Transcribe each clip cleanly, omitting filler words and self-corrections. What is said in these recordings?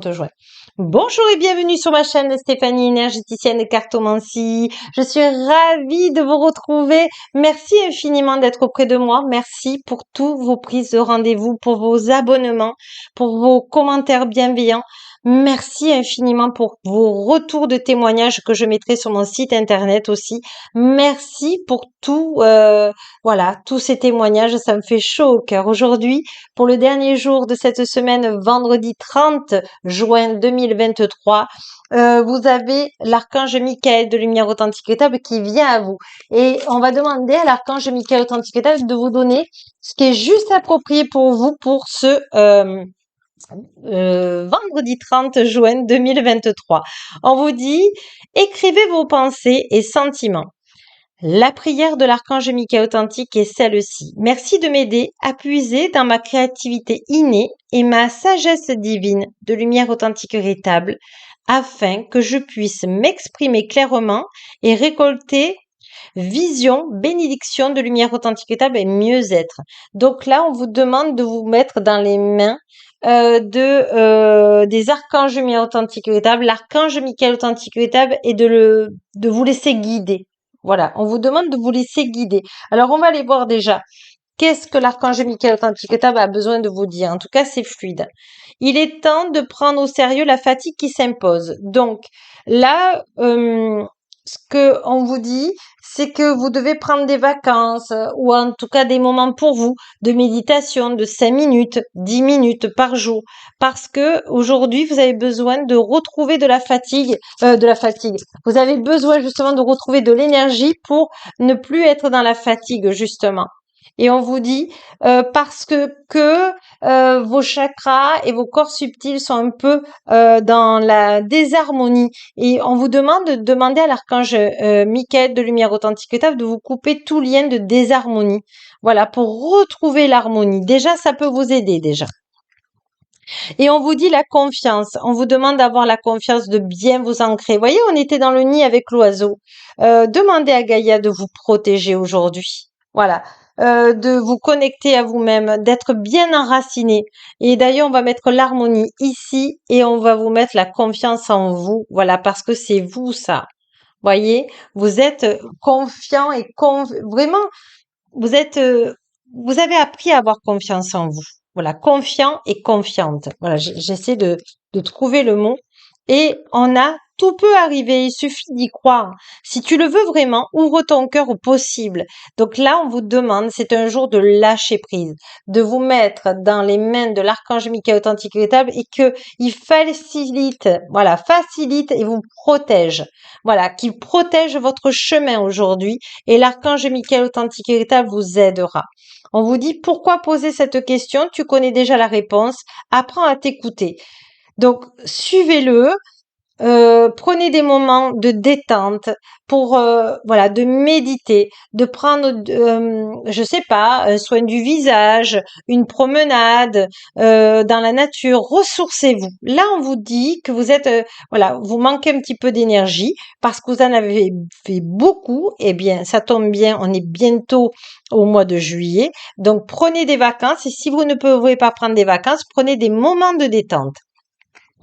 Juin. Bonjour et bienvenue sur ma chaîne Stéphanie énergéticienne de cartomancie. Je suis ravie de vous retrouver. Merci infiniment d'être auprès de moi. Merci pour tous vos prises de rendez-vous, pour vos abonnements, pour vos commentaires bienveillants. Merci infiniment pour vos retours de témoignages que je mettrai sur mon site internet aussi. Merci pour tout, tous ces témoignages. Ça me fait chaud au cœur. Aujourd'hui, pour le dernier jour de cette semaine, vendredi 30 juin 2023, vous avez l'archange Michael de Lumière Authentique Véritable qui vient à vous. Et on va demander à l'archange Michael Authentique Véritable de vous donner ce qui est juste approprié pour vous pour ce vendredi 30 juin 2023. On vous dit, écrivez vos pensées et sentiments. La prière de l'archange Michael Authentique est celle-ci. Merci de m'aider à puiser dans ma créativité innée et ma sagesse divine de lumière authentique véritable afin que je puisse m'exprimer clairement et récolter vision, bénédiction de lumière authentique véritable et mieux-être. Donc là, on vous demande de vous mettre dans les mains des archanges lumière authentique véritable, l'archange Michael authentique véritable et de vous laisser guider. Voilà, on vous demande de vous laisser guider. Alors, on va aller voir déjà qu'est-ce que l'archange Michael authentique véritable a besoin de vous dire. En tout cas, c'est fluide. Il est temps de prendre au sérieux la fatigue qui s'impose. Donc, là, ce que on vous dit, c'est que vous devez prendre des vacances ou en tout cas des moments pour vous de méditation de 5 minutes, 10 minutes par jour parce que aujourd'hui vous avez besoin de retrouver de la fatigue. Vous avez besoin justement de retrouver de l'énergie pour ne plus être dans la fatigue justement. Et on vous dit parce que vos chakras et vos corps subtils sont un peu dans la désharmonie. Et on vous demande de demander à l'archange Michael de Lumière Authentique Véritable de vous couper tout lien de désharmonie. Voilà, pour retrouver l'harmonie. Déjà, ça peut vous aider déjà. Et on vous dit la confiance. On vous demande d'avoir la confiance, de bien vous ancrer. Vous voyez, on était dans le nid avec l'oiseau. Demandez à Gaïa de vous protéger aujourd'hui. Voilà. De vous connecter à vous-même, d'être bien enraciné. Et d'ailleurs, on va mettre l'harmonie ici et on va vous mettre la confiance en vous. Voilà, parce que c'est vous ça. Voyez, vous êtes confiant et vraiment, vous êtes, vous avez appris à avoir confiance en vous. Voilà, confiant et confiante. Voilà, j'essaie de trouver le mot. Et tout peut arriver, il suffit d'y croire. Si tu le veux vraiment, ouvre ton cœur au possible. Donc là, on vous demande, c'est un jour de lâcher prise, de vous mettre dans les mains de l'archange Michael authentique véritable et que il facilite et vous protège. Voilà, qu'il protège votre chemin aujourd'hui et l'archange Michael authentique véritable vous aidera. On vous dit pourquoi poser cette question? Tu connais déjà la réponse. Apprends à t'écouter. Donc, suivez-le. Prenez des moments de détente pour de méditer, de prendre je sais pas, soin du visage, une promenade dans la nature, ressourcez-vous. Là, on vous dit que vous êtes vous manquez un petit peu d'énergie parce que vous en avez fait beaucoup. Eh bien, ça tombe bien, on est bientôt au mois de juillet. Donc, prenez des vacances et si vous ne pouvez pas prendre des vacances, prenez des moments de détente.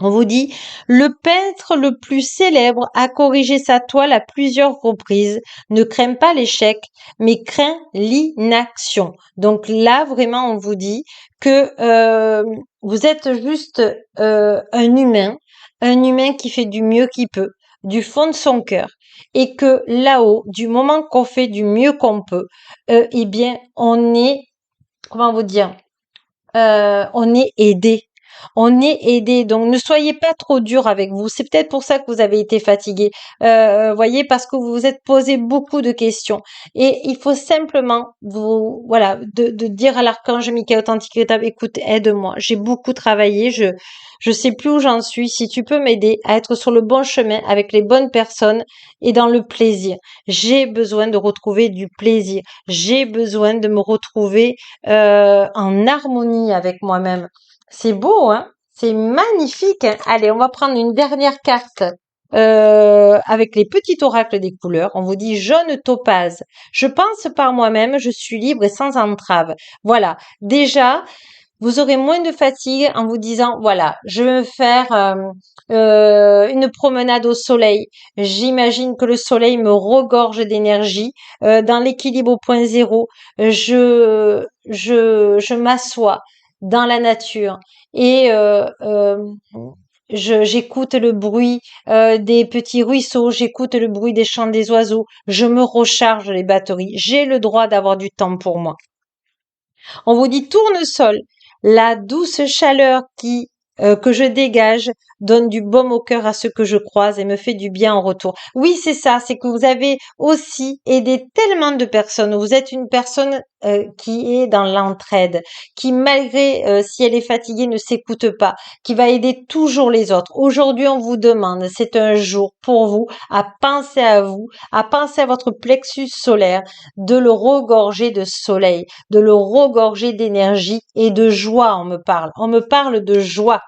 On vous dit, le peintre le plus célèbre a corrigé sa toile à plusieurs reprises. Ne crains pas l'échec, mais crains l'inaction. Donc là, vraiment, on vous dit que vous êtes juste un humain qui fait du mieux qu'il peut, du fond de son cœur. Et que là-haut, du moment qu'on fait du mieux qu'on peut, eh bien, on est, comment vous dire, on est aidé. On est aidé, donc ne soyez pas trop dur avec vous. C'est peut-être pour ça que vous avez été fatigué, voyez, parce que vous vous êtes posé beaucoup de questions. Et il faut simplement de dire à l'archange Michael authentique véritable, écoute, aide-moi. J'ai beaucoup travaillé, je sais plus où j'en suis. Si tu peux m'aider à être sur le bon chemin avec les bonnes personnes et dans le plaisir. J'ai besoin de retrouver du plaisir. J'ai besoin de me retrouver en harmonie avec moi-même. C'est beau, hein? C'est magnifique, hein? Allez, on va prendre une dernière carte avec les petits oracles des couleurs. On vous dit jaune topaze. Je pense par moi-même, je suis libre et sans entrave. Voilà. Déjà, Vous aurez moins de fatigue en vous disant, voilà, je vais me faire une promenade au soleil. J'imagine que le soleil me regorge d'énergie. Dans l'équilibre au point zéro, je m'assois dans la nature et j'écoute le bruit des petits ruisseaux, j'écoute le bruit des chants des oiseaux, je me recharge les batteries. J'ai le droit d'avoir du temps pour moi. On vous dit tournesol, la douce chaleur que je dégage donne du baume au cœur à ceux que je croise et me fait du bien en retour. Oui, c'est ça, c'est que vous avez aussi aidé tellement de personnes. Vous êtes une personne qui est dans l'entraide, qui malgré si elle est fatiguée ne s'écoute pas, qui va aider toujours les autres. Aujourd'hui, on vous demande, c'est un jour pour vous à vous, à penser à votre plexus solaire, de le regorger de soleil, de le regorger d'énergie et de joie, on me parle. On me parle de joie.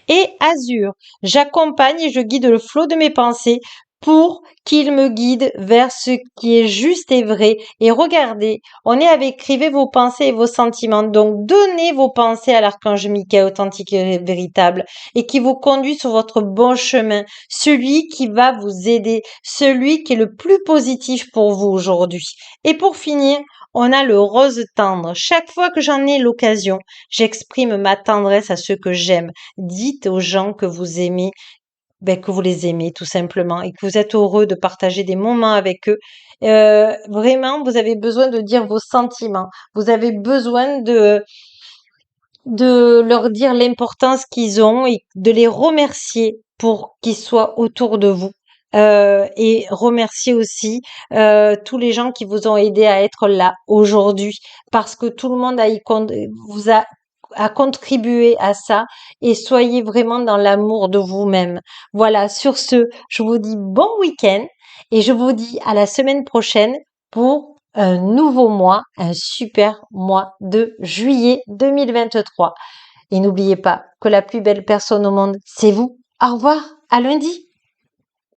Et azur, j'accompagne et je guide le flot de mes pensées pour qu'il me guide vers ce qui est juste et vrai. Et regardez, on est avec écrivez vos pensées et vos sentiments. Donc, donnez vos pensées à l'archange Michael authentique et véritable et qui vous conduit sur votre bon chemin. Celui qui va vous aider, celui qui est le plus positif pour vous aujourd'hui. Et pour finir, on a le rose tendre. Chaque fois que j'en ai l'occasion, j'exprime ma tendresse à ceux que j'aime. Dites aux gens que vous aimez, que vous les aimez tout simplement et que vous êtes heureux de partager des moments avec eux. Vraiment, vous avez besoin de dire vos sentiments. Vous avez besoin de leur dire l'importance qu'ils ont et de les remercier pour qu'ils soient autour de vous. Et remercier aussi tous les gens qui vous ont aidé à être là aujourd'hui parce que tout le monde vous a contribué à ça et soyez vraiment dans l'amour de vous-même. Voilà, sur ce, je vous dis bon week-end et je vous dis à la semaine prochaine pour un nouveau mois, un super mois de juillet 2023. Et n'oubliez pas que la plus belle personne au monde, c'est vous. Au revoir, à lundi.